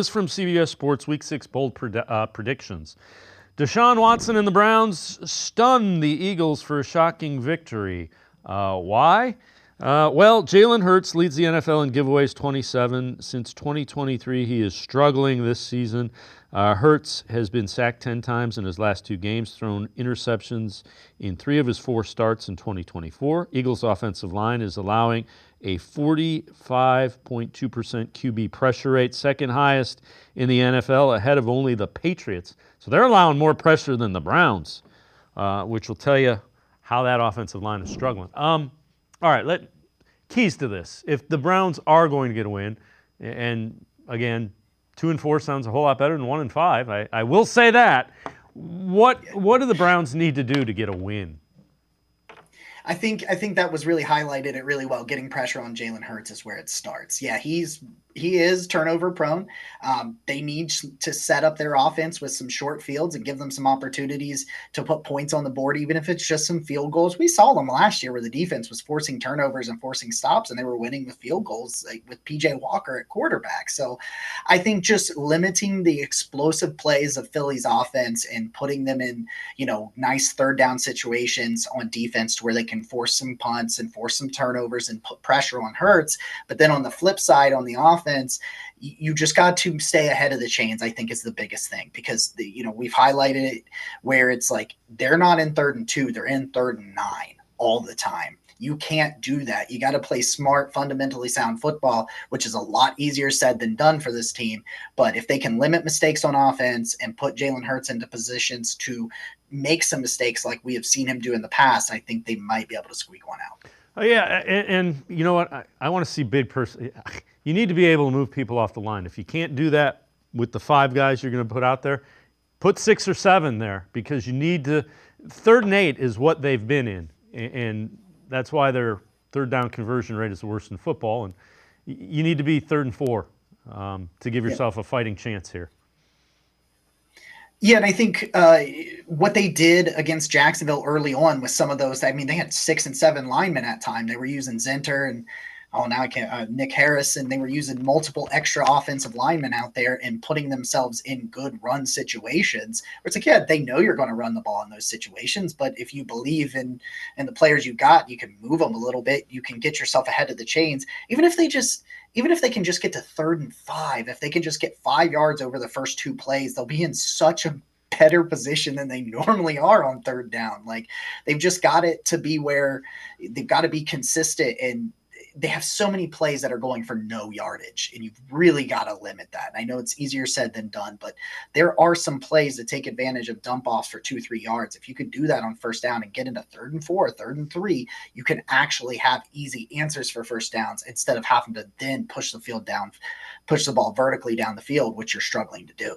This is from CBS Sports Week 6 bold predictions. Deshaun Watson and the Browns stun the Eagles for a shocking victory. Why? Well, Jalen Hurts leads the NFL in giveaways 27. Since 2023, he is struggling this season. Hurts has been sacked 10 times in his last 2 games, thrown interceptions in 3 of his 4 starts in 2024. Eagles' offensive line is allowing a 45.2% QB pressure rate, second highest in the NFL, ahead of only the Patriots. So they're allowing more pressure than the Browns, which will tell you how that offensive line is struggling. All right, keys to this. If the Browns are going to get a win, and again, 2-4 sounds a whole lot better than 1-5. I will say that. What do the Browns need to do to get a win? I think that was really highlighted it really well. Getting pressure on Jalen Hurts is where it starts. Yeah, he is turnover prone. They need to set up their offense with some short fields and give them some opportunities to put points on the board, even if it's just some field goals. We saw them last year where the defense was forcing turnovers and forcing stops, and they were winning with field goals, like with PJ Walker at quarterback. So I think just limiting the explosive plays of Philly's offense and putting them in, nice third down situations on defense to where they can force some punts and force some turnovers and put pressure on Hurts. But then on the flip side, on the offense, you just got to stay ahead of the chains, I think, is the biggest thing, because we've highlighted it where it's like they're not in 3rd and 2, they're in 3rd and 9 all the time. You can't do that. You got to play smart, fundamentally sound football, which is a lot easier said than done for this team. But if they can limit mistakes on offense and put Jalen Hurts into positions to make some mistakes like we have seen him do in the past, I think they might be able to squeak one out. Oh, yeah, and you know what? I want to see big person. You need to be able to move people off the line. If you can't do that with the 5 guys you're going to put out there, put 6 or 7 there, because you need to. 3rd and 8 is what they've been in, and that's why their third down conversion rate is the worst in football. And you need to be 3rd and 4 to give yourself a fighting chance here. Yeah, and I think what they did against Jacksonville early on with some of those, I mean, they had 6 and 7 linemen at time. They were using Zinter and Nick Harris, and they were using multiple extra offensive linemen out there and putting themselves in good run situations. Where it's like, yeah, they know you're going to run the ball in those situations, but if you believe in the players you got, you can move them a little bit. You can get yourself ahead of the chains, even if they can just get to 3rd and 5, if they can just get 5 yards over the first 2 plays, they'll be in such a better position than they normally are on 3rd down. Like, they've just got it to be where they've got to be consistent, and they have so many plays that are going for no yardage, and you've really got to limit that. I know it's easier said than done, but there are some plays that take advantage of dump offs for 2-3 yards. If you could do that on 1st down and get into 3rd and 4, 3rd and 3, you can actually have easy answers for 1st downs instead of having to then push the ball vertically down the field, which you're struggling to do.